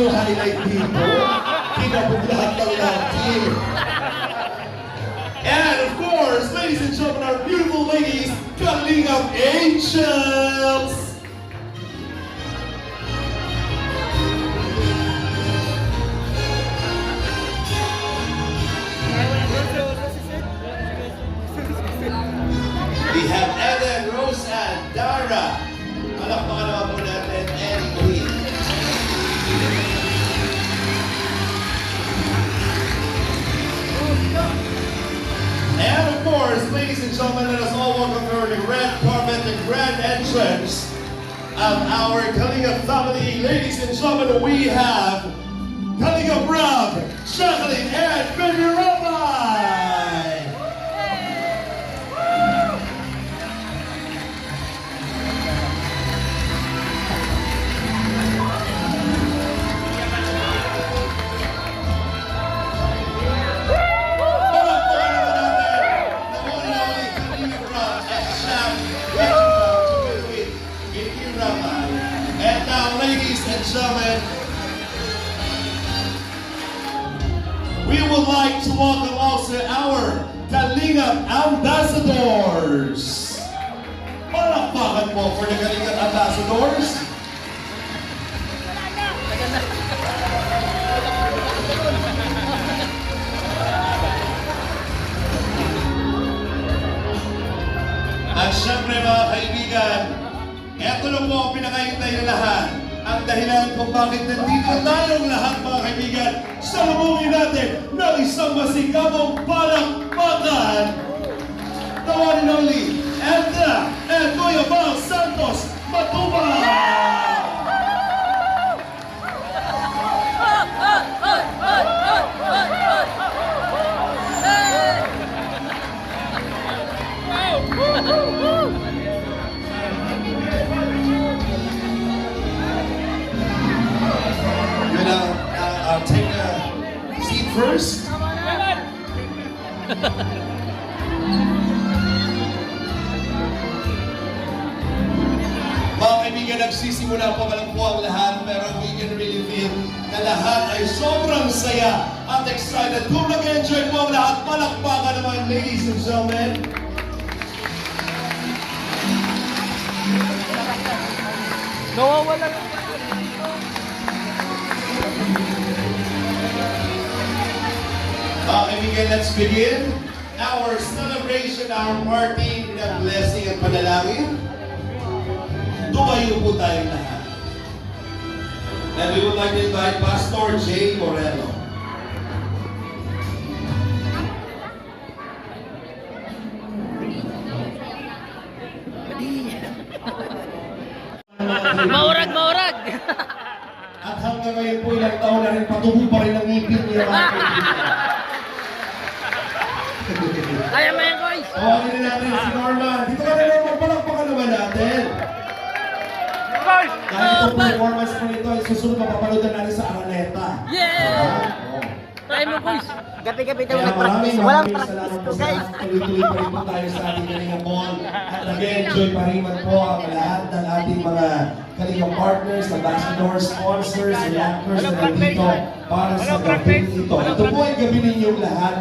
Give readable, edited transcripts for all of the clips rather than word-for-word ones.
yung highlight dito. Kinabog lahat ng team. And of course, ladies and gentlemen, our beautiful ladies, Kalingap Angels! We have Eden, Rose, and Dara. Palakpakan naman po natin, Eddie Queen. And of course, ladies and gentlemen, let us all welcome her to the red carpet, the grand entrance of our Kalingap family. Ladies and gentlemen, we have Kalingap Rob, Jacqueline, and Baby Rabbi. And now, ladies and gentlemen, we would like to welcome also our Kalingap Ambassadors. Palakpakan po for the Kalingap Ambassadors. At syempre mga kaibigan, eto na po ang pinakahintay na lahat. Ang dahilan kung bakit nandito tayong lahat mga kaibigan, salubungin natin ng isang masikapong palakpakan. The one and only, Edna and Kuya Bal Santos Matubang! I'll take a seat first. Mga kaibigan, nagsisimula pa lang po ang lahat, pero we can really feel na lahat ay sobrang saya at excited. Kung nag-enjoy po ang lahat, palakpakan naman, ladies and gentlemen. Nawawala lang. Mga kaibigan, let's begin our celebration, our party ng blessing at panalangin. Tumayo po tayong lahat. And we would like to invite Pastor Jay Moreno. Maurag, maurag! At hanggang ngayon po ilang taon na rin patubo pa rin ang ngipin niya. Kaya mo yan, guys! Tawagin na natin si Norman. Dito ka na Norman, palakpakan naman natin. Guys! Dahil itong performance po nito ay susunod mapapanood natin sa Araneta. Yeah! Try mo, guys! Gabi-gabi daw Kaya nag-practice. maraming Walang salamat practice po to, sa guys! lahat. Tuloy-tuloy pa rin po tayo sa ating Kalingap Mall. At nag-enjoy pa rin man po ang lahat ng ating mga Kalingap partners, ambassadors, sponsors, reactors na nandito para sa gabi ito. Ito po ay gabi ninyong lahat.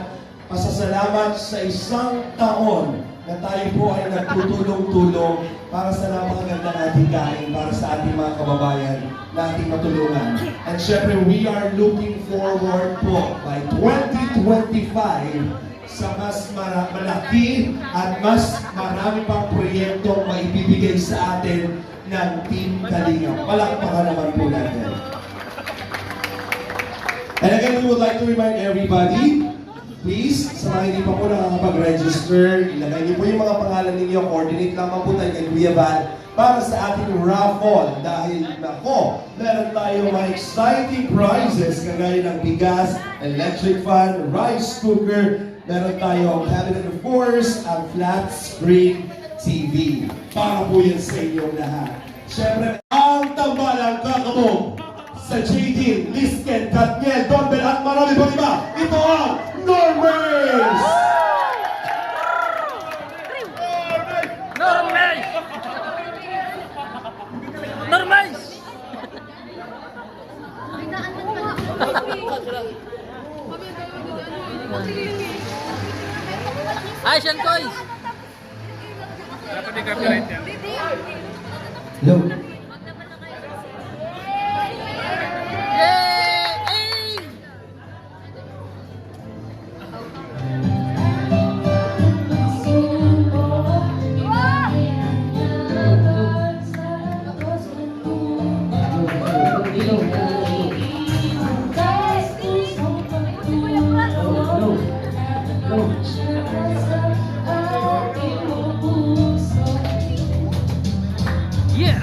Pasasalamat sa isang taon na tayo po ay nagtutulong-tulong para sa napakaganda nating kain, para sa ating mga kababayan na ating matulungan. And syempre, we are looking forward po by 2025 sa mas malaki at mas marami pang proyektong maibibigay sa atin ng Team Kalingap. Palakpakan naman po natin. And again, we would like to remind everybody, please, sa mga hindi pa po nakakapag-register, ilagay niyo po yung mga pangalan ninyo, coordinate lamang po tayo kay Kuya Val para sa ating raffle. Dahil, nako, meron tayong mga exciting prizes kagaya ng bigas, electric fan, rice cooker, meron tayong cabinet of course, ang flat screen TV. Para po yan sa inyong lahat. Siyempre, ang tambalang kakabog sa JD, Lisken, Katniel, Donbel at marami pang iba. Ito ang Normaze! Normaze! Normaze! Ay, Sean Koy! Hello. Yay! Ay! Yeah!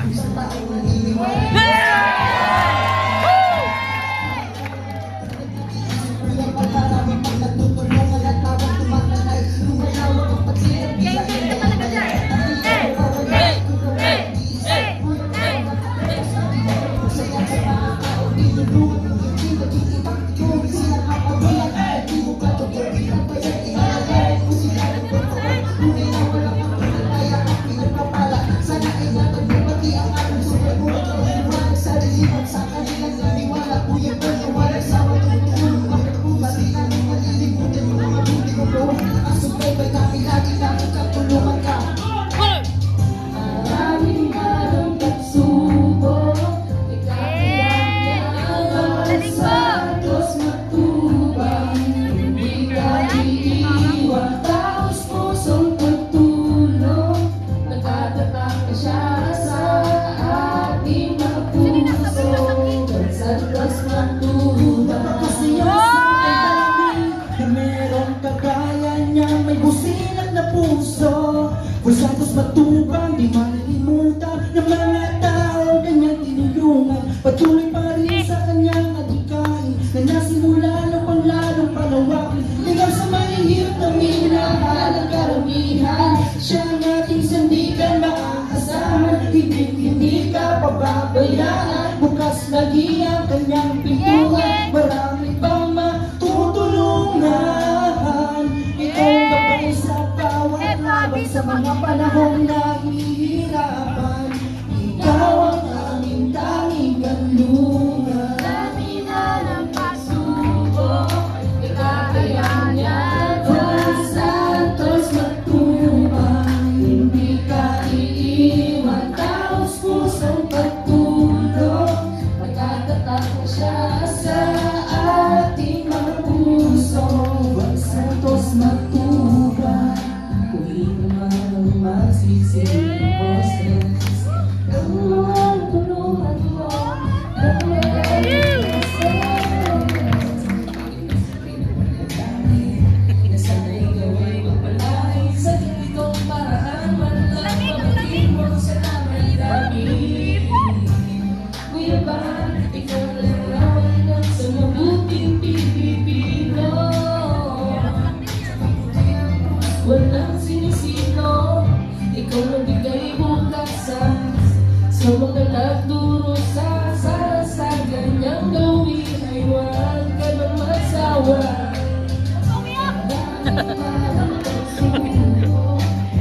Santos matubang, di malilimutan ng mga tao kanyang tinulungan. Patuloy pa rin sa kanyang adhikain na nasimula ng panglalong palawakin. Ligaw sa mahihirap na minahal ang karamihan. Siya ang ating sandigan, maaasahan. Hindi ka pababayaan. Bukas lagi ang kanyang pintuan. Marami pang matutulungan. Ikaw ang gabay sa bawat laban sa mga panahong nahihirapan. Ikaw ang aming tanging kanlungan. Dami na ng pagsubok, ikakayanan. Juan Santos matubang, hindi ka iiwan. Taos pusong pagtulong, magkatatak na siya sa ating mga puso. Juan Santos matubang, kung hindi magsising boses, ang tulungan mo, ang magaling na ses. Nasana'y gawa'y magpalain sa ganitong paraan. Malang pagiging mo sa namay dami. Kuya ba, ikaw larawan lang sa mabuting Pilipino. Walang sinisino, ikaw nagbigay bukasan sa mga nagdurusa. Sa ganyang gawin ay huwag ka nang magsawa.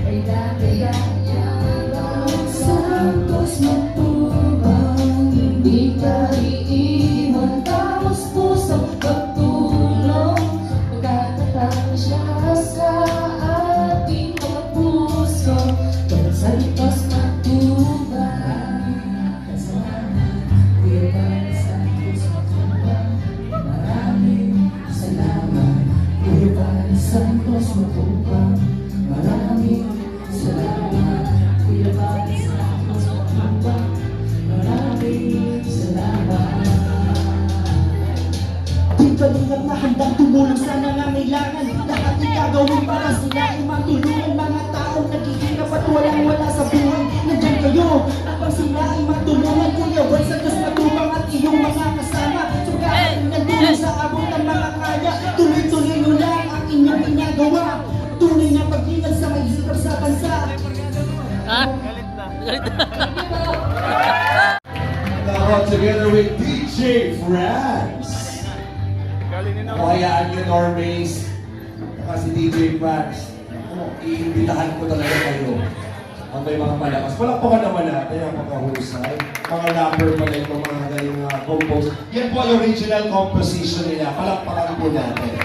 Ay dati-dati Santos matubang, hindi ka iiwan. Tapos pusong pagtulong, magkatatak na siya sa ating mga puso. Juan Santos matubang, kasalanan. Kuya Juan Santos matubang, maraming salamat. Kuya Juan Santos matubang, maraming salamat. Kuya Juan Santos matubang, maraming salamat. Di kalingap na handang tumulong sa nangangailangan. Lahat ay gagawin para sila ay matulungan. Mga taong naghihirap at walang-wala sa buhay, nandiyan kayo upang sila ay matulungan. Kuya Juan Santos matubang at iyong mga kasama, sugahan nagtulong sa abot ng mga kaya. Tuloy-tuloy nyo lang ang inyong ginagawa. Tunay na pag-ingat sa mahirap sa bansa. Ha? Galit na. Now together with DJ Franz. Hayaan nyo, Normays. Kasi DJ Franz, iimbitahan ko talaga kayo. Ang may mga malakas. Palakpakan naman natin ang mga husay. Mga rapper pala yung mga galing compose. Yan po ang original composition nila. Palakpakan po natin.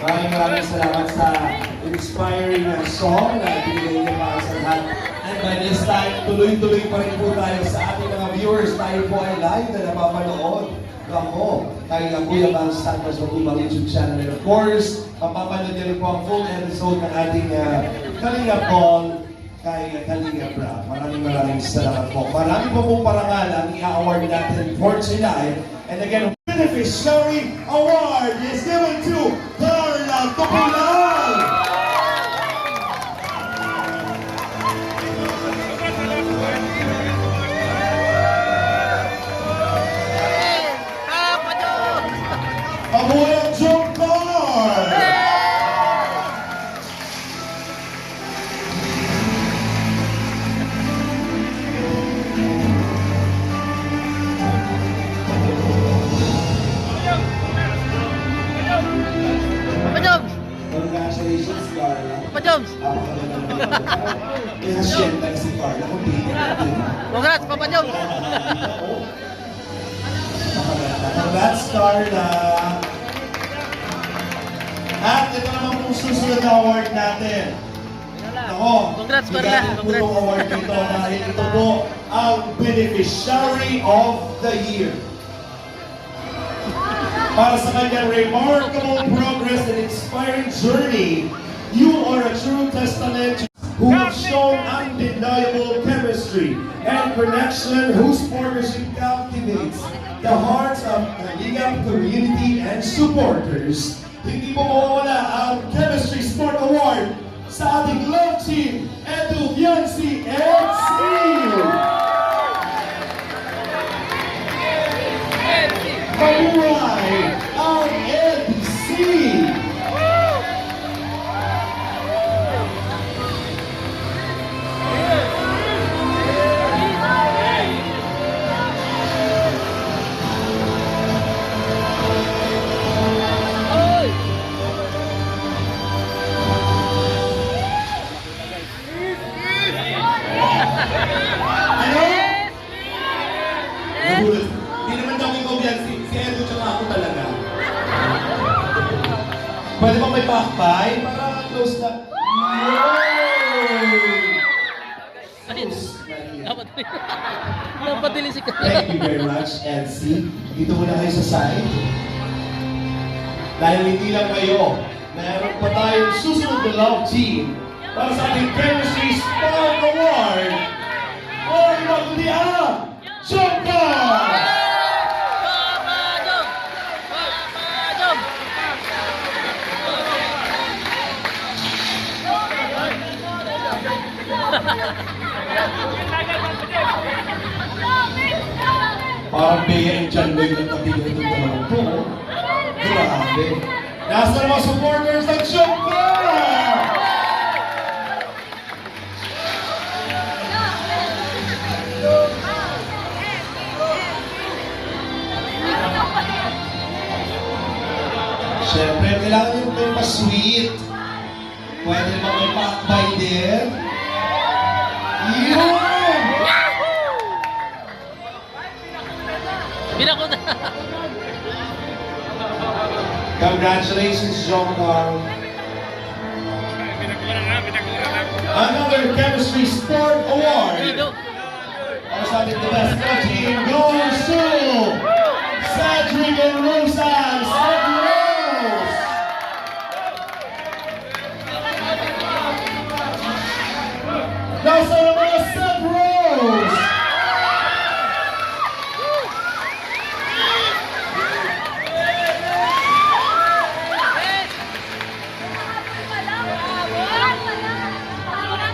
Maraming salamat sa inspiring na song na binigay niyo para sa lahat. And by this time, tuloy-tuloy pa rin po tayo sa ating mga viewers. Tayo po ay live na napapanood. Ako, kay Kuya Bang Santos sa Tubang YouTube channel. And of course, mapapanood niyo rin po ang full episode ng ating Kalinga Paul kay Kalinga Bra. Maraming salamat po. Marami po pong parangal ang i-award natin for tonight. And again, Beneficiary Award is given to Carla Topilan! Pabulang Jokar! Papa Joms! Congratulations, Carla. Papa Joms! Kaya siyempre si Carla kung hindi natin. Congrats, Papa Joms! Congrats, Carla! At ito naman pong susunod na award natin. Ako, Congrats, Carla! bigyan ko po Congrats! yung award nito dahil ito po ang Beneficiary of the Year. Para sa kanyang remarkable progress and inspiring journey, you are a true testament who have shown undeniable chemistry and connection whose partnership captivates the hearts of Kalingap community and supporters. Hindi po mawawala ang Chemistry Sport Award sa ating love team, Edu Fianci and Steve! Mabuhay ang EDC! Ano? Nagulat. Hindi naman daw ikaw yan, si Edu tsaka ako talaga. Pwede ba may pakbay? Para close na. Ayun. Napadili si Carla. Thank you very much, Elsie. Dito muna kayo sa side. Dahil hindi lang kayo, meron pa tayong susunod na love team para sa ating Chemistry Spark Award. Or magli ang Joker! Papa Joms! Papa Joms! Parang Bea and John Lloyd ang kapilan ng dalawang po. Grabe. Nasa mga supporters ng Joker! Siyempre, kailangan yung may pa-sweet. Pwede naman may pakbay din. Yun! Binako na. Congratulations, John Carl. Another Chemistry Sport Award. Dito. Para sa ating the best love team goes to Cedric and Rosan. Cedric Rose! Nasa naman ang Cedric Rose!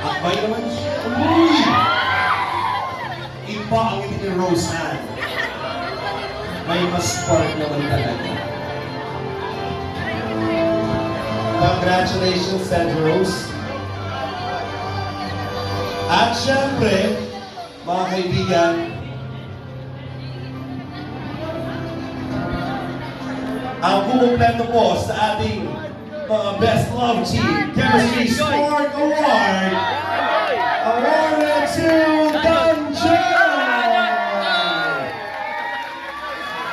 Akbay naman siya. Uy! Iba ang ngiti ni Rosan. May mas spark naman talaga. Congratulations, Cedric Rose. At syempre, mga kaibigan, ang kumumpleto po sa ating mga Best Love Team Chemistry Sport Award awarded to Dan Joy!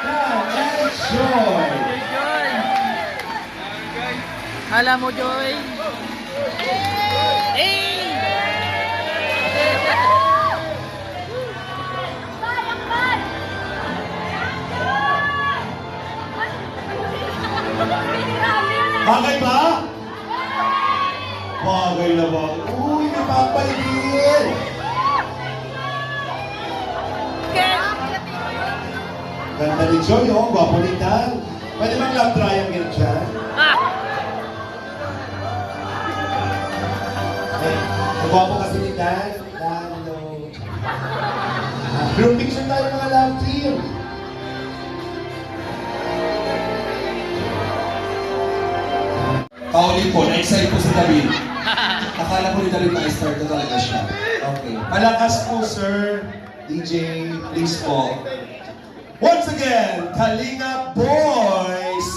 Dan and Joy! Alam mo, Joy. Eh! Bagay ba? Bagay na ba? Uy, napapaligid! Ganda ni Joy, oh. Gwapo ni Dan. Pwede bang love triangle dyan? Eh, gwapo kasi ni Dan. Dan, hello. Group picture tayo mga love team. Paulit po, na-excite po si David. Akala ko ni David na-start na talaga siya. Okay. Palakas po, sir. DJ, please po. Once again, Kalinga Boys!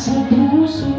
Sa puso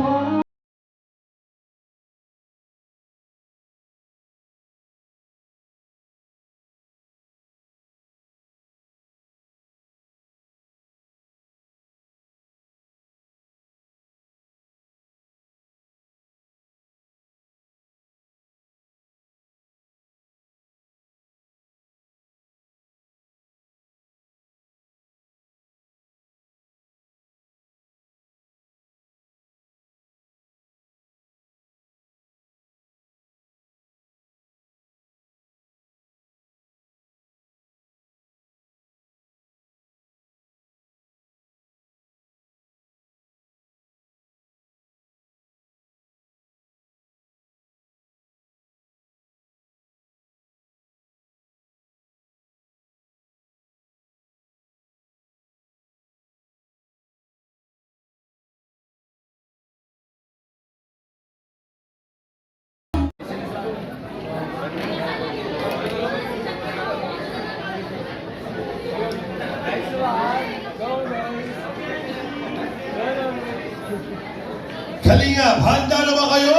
Kalingap, handa na ba kayo?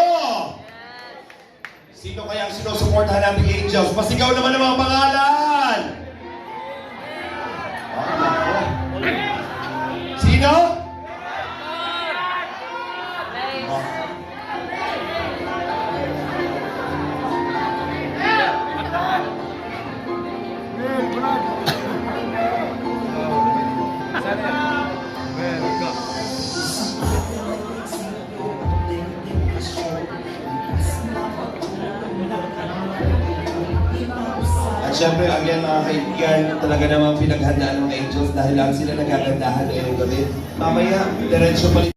Sino kaya ang sinusuportahan nating Angels? Pasigaw naman ang mga pangalan! Sino? At syempre, again mga kaibigan, talaga namang pinaghandaan ng mga Angels dahil lang sila nagagandahan ngayong gabi. Mamaya, diretso balik.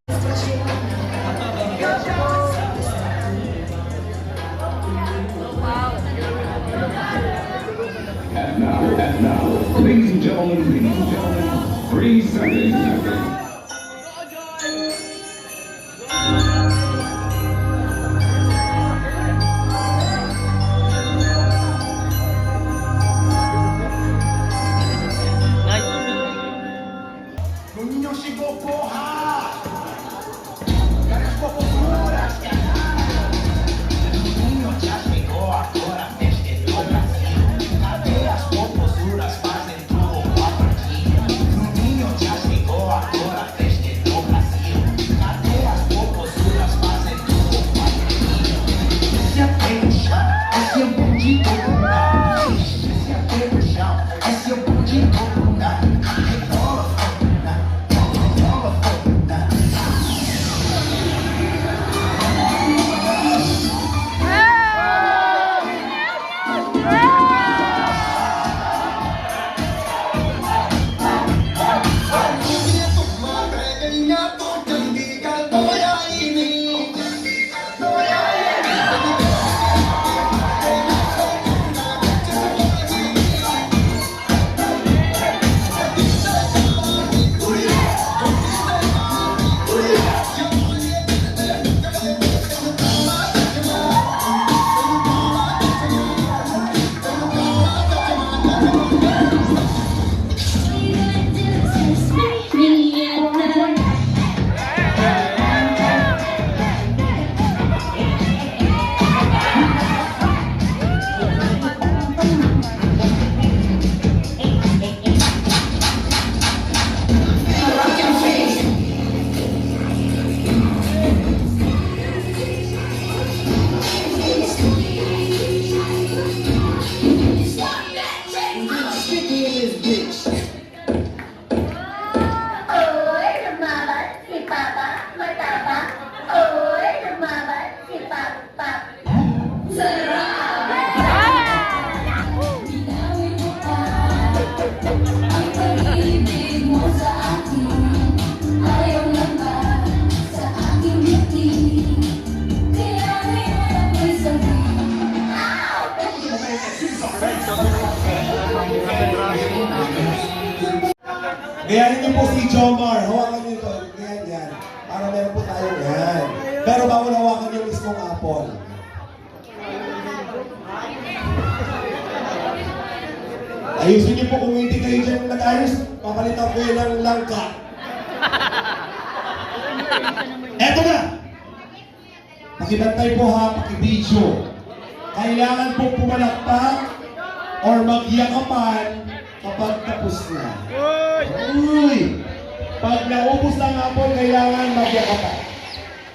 And now, ladies and gentlemen, 3 seconds after. Niño chegou, porra! Cadê as populoras? Niño já chegou, agora a festa é do Brasil. Cadê as populoras fazem tudo pra partir? Niño já chegou, agora a festa é do Brasil. Cadê as populoras fazem tudo pra partir? Se até no chão, esse é o bom de todo. Se até no chão, esse é o bom de todo. Gayahin niyo po si Jomar. Hawakan niyo ito. Ganyan, yan. Para meron po tayo yan. Pero bago hawakan niyo mismong apple. Ayusin niyo po kung hindi kayo dyan nag-ayos. Papalitan ko yun ng langka. Eto na! Pakibantay po ha, pakibidyo. Kailangan po pumalakpak or magyakapan kapag tapos na. Uy! Pag naubos ng apple, kailangan magyakapan.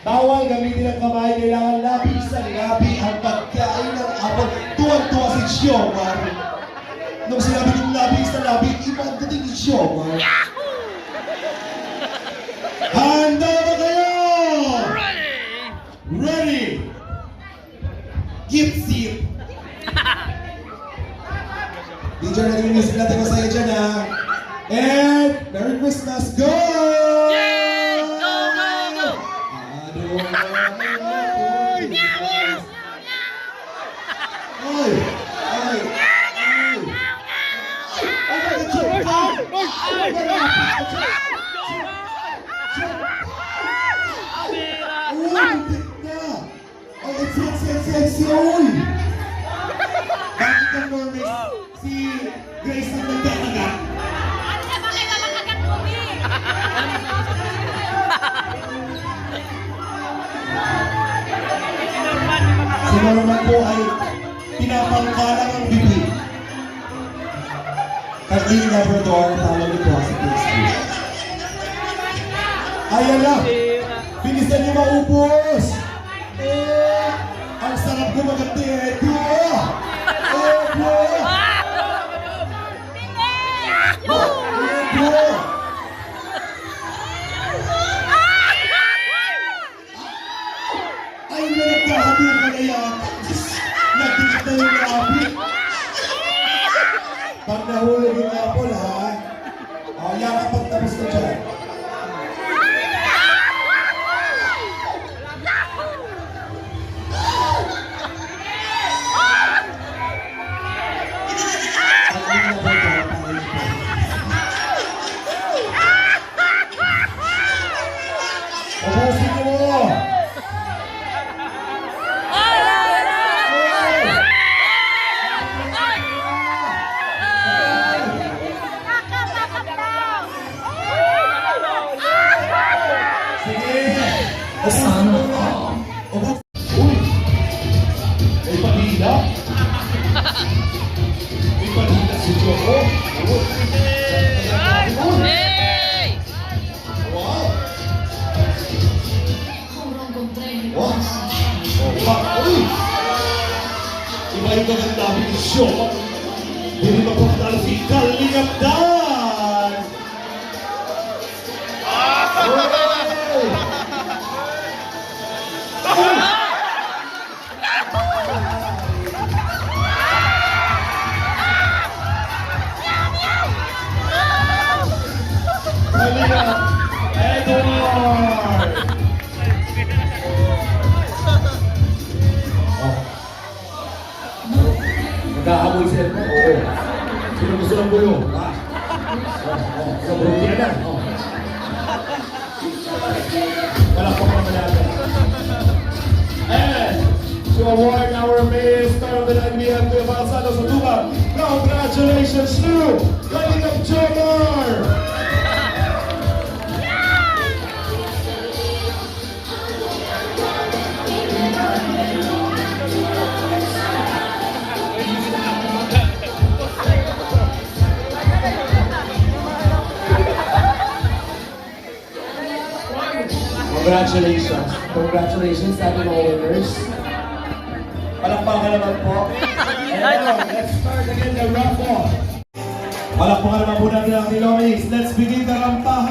Bawal gamitin ang kamay, kailangan labi sa labi ang pagkain ng apple. Tuwan-tuwa si Jomar. Nung sinabi ng labi sa labi, iba ang dating ni Jomar. Handa ba kayo? Ready! Keep seat! DJ na rin yung music natin masaya dyan ha. And Merry Christmas! Go! Yes! Go, go, go! Ay! Ay! Ay! Bakit ang Normis si Grace ang nagdadagat? pangkalang ang bibig. Kathleen Labrador, talo ni po sa Facebook. Ayan na! Bilisan niyo maupos! Ang sarap ko magati eh! Duo! Duo! Duo! Ay, may nagkahabi ka na yata. Nagdikit na yung api. Pag nahulog yung apple, ha? O, yan kapag tapos na dyan. Ubusin niyo mo! Sige! Sana all. Uy! May palida? May palida si Joko? Hey! Wow! Wow! Wow! Uy! Iba yung maganda ng show. Hindi ba po katalo si Kalingap Dan? Kalingap Edward! Nagkahamoy sila mo? Oo. Sino gusto ng bulo? Ha? Sa bulo yan na. Wala pa ka naman natin. And to award our Mayor Star of the Night, we have Kuya Balsado sa Tuba. Congratulations to Kalingap Jomar! Congratulations. Congratulations sa ating mga winners. Palakpakan naman po. And now, let's start again the raffle. Palakpakan naman po natin ang ating nominees. Let's begin the rampa.